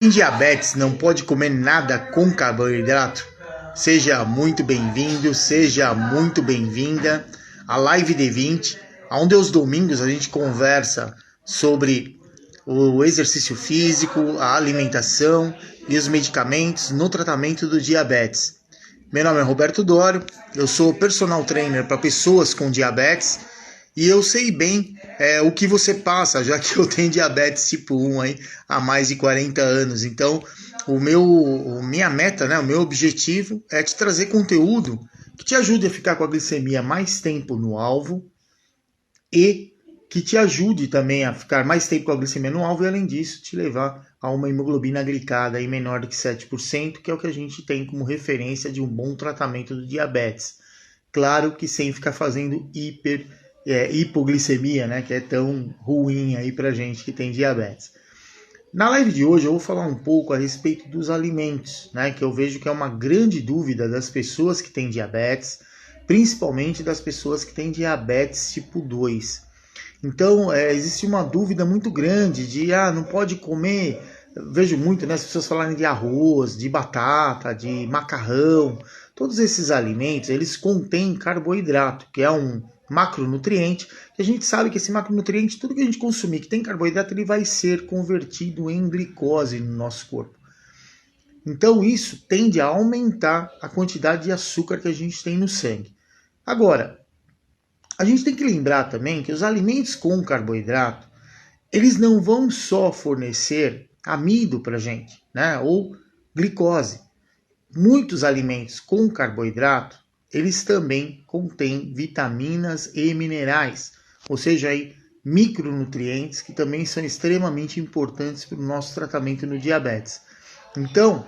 Quem tem diabetes não pode comer nada com carboidrato? Seja muito bem-vindo, seja muito bem-vinda à Live D20, onde aos domingos a gente conversa sobre o exercício físico, a alimentação e os medicamentos no tratamento do diabetes. Meu nome é Roberto Dório, eu sou personal trainer para pessoas com diabetes e eu sei bem o que você passa, já que eu tenho diabetes tipo 1 aí, há mais de 40 anos. Então, minha meta, né, o meu objetivo é te trazer conteúdo que te ajude a ficar com a glicemia mais tempo no alvo e que te ajude também a ficar mais tempo com a glicemia no alvo e, além disso, te levar a uma hemoglobina glicada aí menor do que 7%, que é o que a gente tem como referência de um bom tratamento do diabetes. Claro que sem ficar fazendo hipoglicemia, né, que é tão ruim aí pra gente que tem diabetes. Na live de hoje eu vou falar um pouco a respeito dos alimentos, né, que eu vejo que é uma grande dúvida das pessoas que têm diabetes, principalmente das pessoas que têm diabetes tipo 2. Então, existe uma dúvida muito grande de, não pode comer, vejo muito, né, as pessoas falarem de arroz, de batata, de macarrão. Todos esses alimentos, eles contêm carboidrato, que é um macronutriente, que a gente sabe que esse macronutriente, tudo que a gente consumir que tem carboidrato, ele vai ser convertido em glicose no nosso corpo. Então, isso tende a aumentar a quantidade de açúcar que a gente tem no sangue. Agora, a gente tem que lembrar também que os alimentos com carboidrato, eles não vão só fornecer amido para a gente, né, ou glicose. Muitos alimentos com carboidrato, eles também contêm vitaminas e minerais, ou seja, aí, micronutrientes que também são extremamente importantes para o nosso tratamento no diabetes. Então,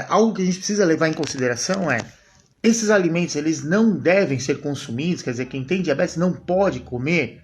algo que a gente precisa levar em consideração esses alimentos eles não devem ser consumidos, quer dizer, quem tem diabetes não pode comer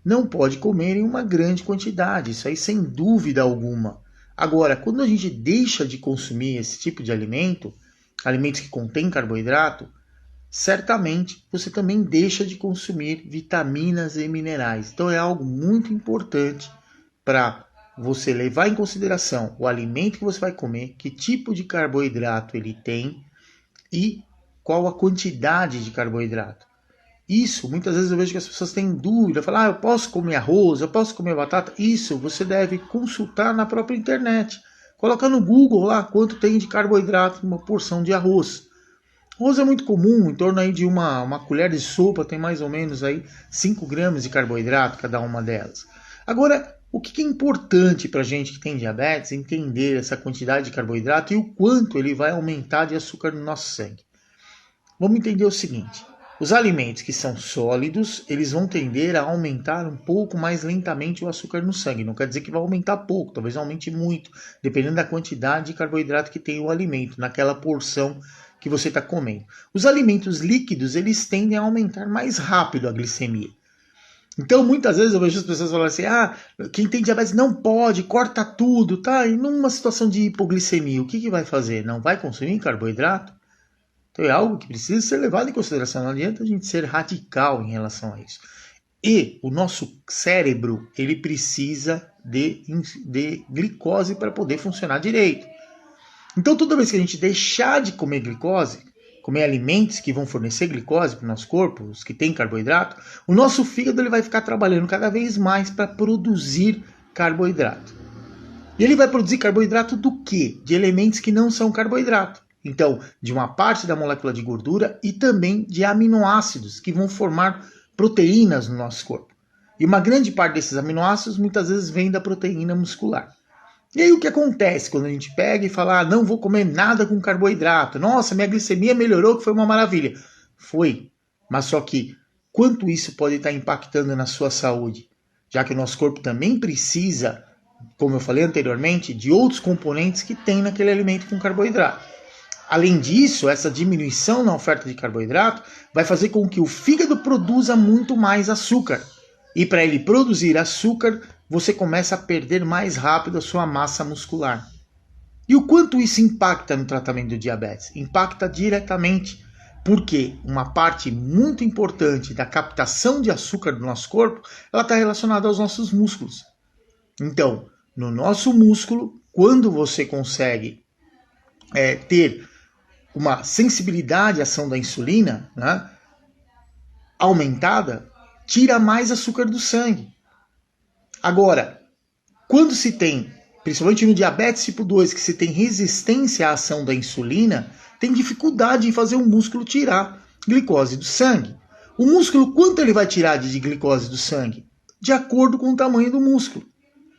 em uma grande quantidade, isso aí sem dúvida alguma. Agora, quando a gente deixa de consumir esse tipo de alimento, alimentos que contêm carboidrato, certamente você também deixa de consumir vitaminas e minerais. Então é algo muito importante para você levar em consideração o alimento que você vai comer, que tipo de carboidrato ele tem e qual a quantidade de carboidrato. Isso, muitas vezes eu vejo que as pessoas têm dúvida, falam, eu posso comer arroz, eu posso comer batata. Isso você deve consultar na própria internet. Coloca no Google lá quanto tem de carboidrato numa porção de arroz. Arroz é muito comum, em torno aí de uma colher de sopa tem mais ou menos aí 5 gramas de carboidrato cada uma delas. Agora, o que é importante para a gente que tem diabetes entender essa quantidade de carboidrato e o quanto ele vai aumentar de açúcar no nosso sangue. Vamos entender o seguinte, os alimentos que são sólidos, eles vão tender a aumentar um pouco mais lentamente o açúcar no sangue. Não quer dizer que vai aumentar pouco, talvez aumente muito, dependendo da quantidade de carboidrato que tem o alimento, naquela porção que você está comendo. Os alimentos líquidos, eles tendem a aumentar mais rápido a glicemia. Então, muitas vezes eu vejo as pessoas falando assim, quem tem diabetes não pode, corta tudo, tá? E numa situação de hipoglicemia, o que vai fazer? Não vai consumir carboidrato? Então é algo que precisa ser levado em consideração. Não adianta a gente ser radical em relação a isso. E o nosso cérebro, ele precisa de glicose para poder funcionar direito. Então toda vez que a gente deixar de comer glicose, comer alimentos que vão fornecer glicose para o nosso corpo, os que têm carboidrato, o nosso fígado ele vai ficar trabalhando cada vez mais para produzir carboidrato. E ele vai produzir carboidrato do quê? De elementos que não são carboidrato. Então, de uma parte da molécula de gordura e também de aminoácidos que vão formar proteínas no nosso corpo. E uma grande parte desses aminoácidos muitas vezes vem da proteína muscular. E aí o que acontece quando a gente pega e fala, não vou comer nada com carboidrato, nossa, minha glicemia melhorou, que foi uma maravilha. Foi, mas só que quanto isso pode estar impactando na sua saúde? Já que o nosso corpo também precisa, como eu falei anteriormente, de outros componentes que tem naquele alimento com carboidrato. Além disso, essa diminuição na oferta de carboidrato vai fazer com que o fígado produza muito mais açúcar. E para ele produzir açúcar, você começa a perder mais rápido a sua massa muscular. E o quanto isso impacta no tratamento do diabetes? Impacta diretamente, porque uma parte muito importante da captação de açúcar do nosso corpo, ela está relacionada aos nossos músculos. Então, no nosso músculo, quando você consegue ter uma sensibilidade à ação da insulina, né, aumentada, tira mais açúcar do sangue. Agora, quando se tem, principalmente no diabetes tipo 2, que se tem resistência à ação da insulina, tem dificuldade em fazer o músculo tirar glicose do sangue. O músculo, quanto ele vai tirar de glicose do sangue? De acordo com o tamanho do músculo.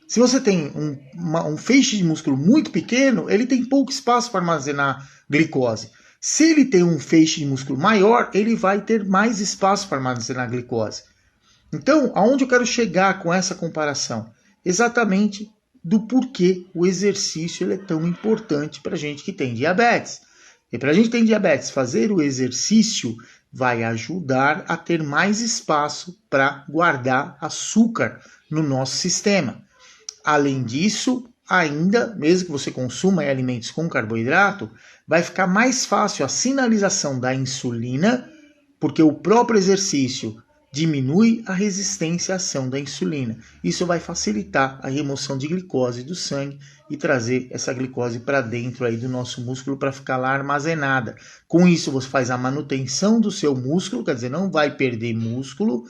Se você tem um feixe de músculo muito pequeno, ele tem pouco espaço para armazenar glicose. Se ele tem um feixe de músculo maior, ele vai ter mais espaço para armazenar glicose. Então, aonde eu quero chegar com essa comparação? Exatamente do porquê o exercício ele é tão importante para a gente que tem diabetes. E para a gente que tem diabetes, fazer o exercício vai ajudar a ter mais espaço para guardar açúcar no nosso sistema. Além disso, ainda, mesmo que você consuma alimentos com carboidrato, vai ficar mais fácil a sinalização da insulina, porque o próprio exercício diminui a resistência à ação da insulina. Isso vai facilitar a remoção de glicose do sangue e trazer essa glicose para dentro aí do nosso músculo para ficar lá armazenada. Com isso, você faz a manutenção do seu músculo, quer dizer, não vai perder músculo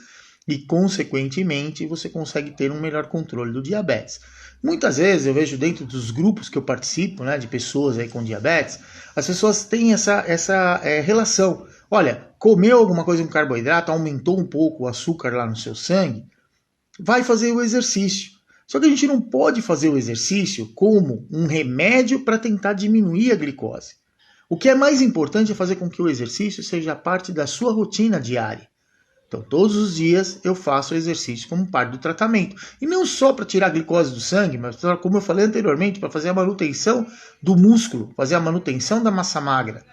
e, consequentemente, você consegue ter um melhor controle do diabetes. Muitas vezes eu vejo dentro dos grupos que eu participo, né, de pessoas aí com diabetes, as pessoas têm essa relação. Olha, comeu alguma coisa com carboidrato, aumentou um pouco o açúcar lá no seu sangue, vai fazer o exercício. Só que a gente não pode fazer o exercício como um remédio para tentar diminuir a glicose. O que é mais importante é fazer com que o exercício seja parte da sua rotina diária. Então, todos os dias eu faço o exercício como parte do tratamento. E não só para tirar a glicose do sangue, mas, como eu falei anteriormente, para fazer a manutenção do músculo, fazer a manutenção da massa magra.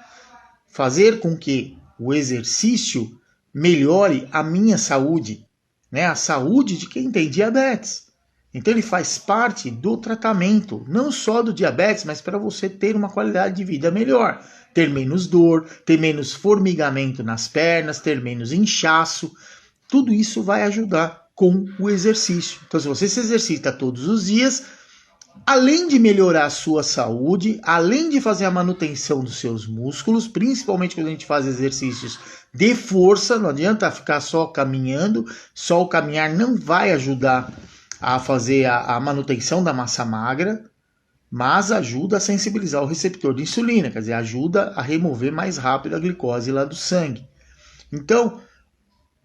Fazer com que o exercício melhore a minha saúde, né? A saúde de quem tem diabetes. Então ele faz parte do tratamento, não só do diabetes, mas para você ter uma qualidade de vida melhor. Ter menos dor, ter menos formigamento nas pernas, ter menos inchaço. Tudo isso vai ajudar com o exercício. Então se você se exercita todos os dias, além de melhorar a sua saúde, além de fazer a manutenção dos seus músculos, principalmente quando a gente faz exercícios de força, não adianta ficar só caminhando, só o caminhar não vai ajudar a fazer a manutenção da massa magra, mas ajuda a sensibilizar o receptor de insulina, quer dizer, ajuda a remover mais rápido a glicose lá do sangue. Então,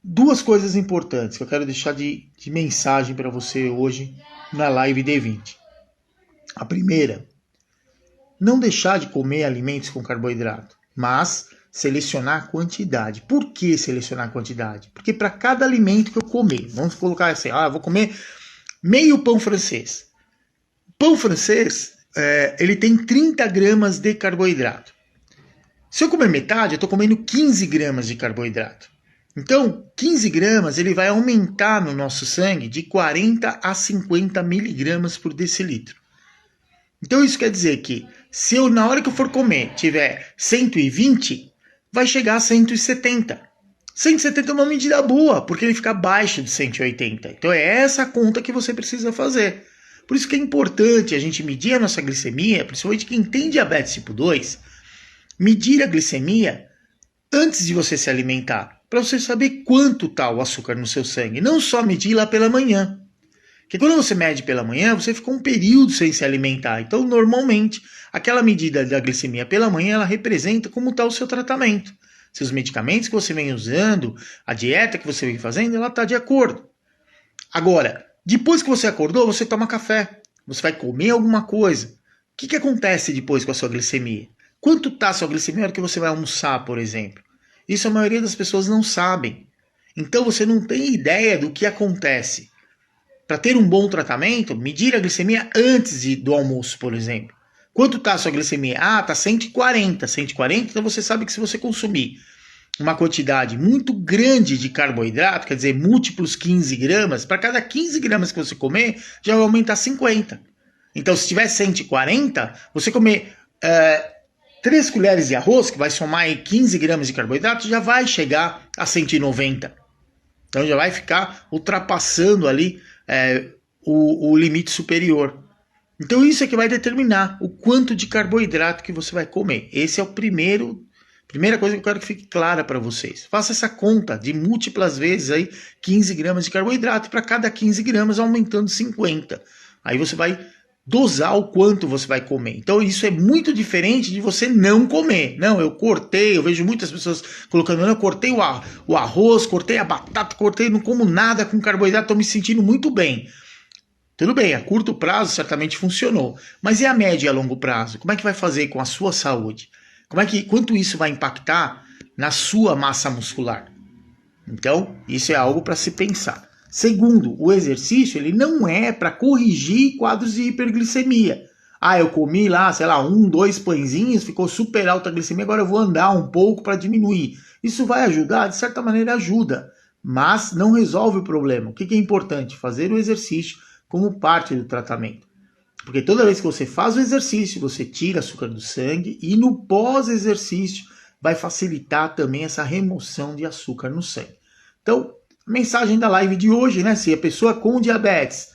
duas coisas importantes que eu quero deixar de mensagem para você hoje na live D20. A primeira, não deixar de comer alimentos com carboidrato, mas selecionar a quantidade. Por que selecionar a quantidade? Porque para cada alimento que eu comer, vamos colocar assim, eu vou comer meio pão francês. Pão francês, ele tem 30 gramas de carboidrato. Se eu comer metade, eu estou comendo 15 gramas de carboidrato. Então, 15 gramas ele vai aumentar no nosso sangue de 40 a 50 miligramas por decilitro. Então isso quer dizer que se eu, na hora que eu for comer, tiver 120, vai chegar a 170. 170 é uma medida boa, porque ele fica abaixo de 180. Então é essa a conta que você precisa fazer. Por isso que é importante a gente medir a nossa glicemia, principalmente quem tem diabetes tipo 2, medir a glicemia antes de você se alimentar, para você saber quanto está o açúcar no seu sangue. Não só medir lá pela manhã. Porque quando você mede pela manhã, você fica um período sem se alimentar. Então, normalmente, aquela medida da glicemia pela manhã, ela representa como está o seu tratamento. Se os medicamentos que você vem usando, a dieta que você vem fazendo, ela está de acordo. Agora, depois que você acordou, você toma café. Você vai comer alguma coisa. O que acontece depois com a sua glicemia? Quanto está a sua glicemia na hora que você vai almoçar, por exemplo? Isso a maioria das pessoas não sabem. Então, você não tem ideia do que acontece. Para ter um bom tratamento, medir a glicemia antes do almoço, por exemplo. Quanto está a sua glicemia? Está 140. 140, então você sabe que se você consumir uma quantidade muito grande de carboidrato, quer dizer, múltiplos 15 gramas, para cada 15 gramas que você comer, já vai aumentar 50. Então, se tiver 140, você comer 3 colheres de arroz, que vai somar aí 15 gramas de carboidrato, já vai chegar a 190. Então, já vai ficar ultrapassando ali o limite superior. Então isso é que vai determinar o quanto de carboidrato que você vai comer. Esse é o primeira coisa que eu quero que fique clara para vocês. Faça essa conta de múltiplas vezes aí 15 gramas de carboidrato, para cada 15 gramas aumentando 50. Aí você vai dosar o quanto você vai comer. Então isso é muito diferente de você não comer. Não, eu cortei, eu vejo muitas pessoas colocando, eu cortei o arroz, cortei a batata, cortei, não como nada com carboidrato, estou me sentindo muito bem. Tudo bem, a curto prazo certamente funcionou, mas e a médio e a longo prazo? Como é que vai fazer com a sua saúde? Quanto isso vai impactar na sua massa muscular? Então, isso é algo para se pensar. Segundo, o exercício ele não é para corrigir quadros de hiperglicemia. Ah, eu comi lá, sei lá, 2 pãezinhos, ficou super alta a glicemia, agora eu vou andar um pouco para diminuir. Isso vai ajudar? De certa maneira ajuda, mas não resolve o problema. O que é importante? Fazer o exercício como parte do tratamento. Porque toda vez que você faz o exercício, você tira açúcar do sangue e no pós-exercício vai facilitar também essa remoção de açúcar no sangue. Então, a mensagem da live de hoje, né? Se a pessoa com diabetes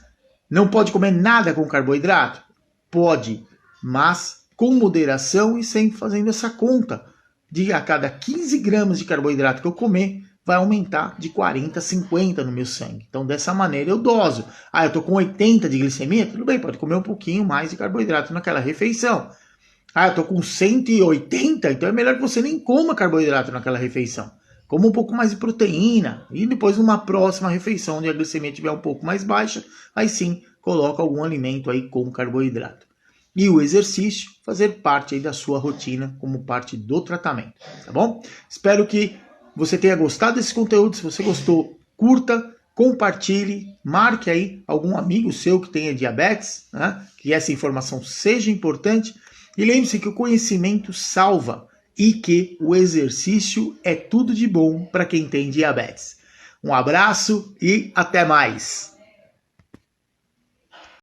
não pode comer nada com carboidrato, pode, mas com moderação e sempre fazendo essa conta de a cada 15 gramas de carboidrato que eu comer, vai aumentar de 40 a 50 no meu sangue. Então, dessa maneira, eu doso. Ah, eu tô com 80 de glicemia? Tudo bem, pode comer um pouquinho mais de carboidrato naquela refeição. Ah, eu tô com 180, então é melhor que você nem coma carboidrato naquela refeição. Coma um pouco mais de proteína. E depois, numa próxima refeição, onde a glicemia estiver um pouco mais baixa, aí sim, coloca algum alimento aí com carboidrato. E o exercício, fazer parte aí da sua rotina como parte do tratamento, tá bom? Espero que você tenha gostado desse conteúdo. Se você gostou, curta, compartilhe, marque aí algum amigo seu que tenha diabetes, né? Que essa informação seja importante. E lembre-se que o conhecimento salva e que o exercício é tudo de bom para quem tem diabetes. Um abraço e até mais!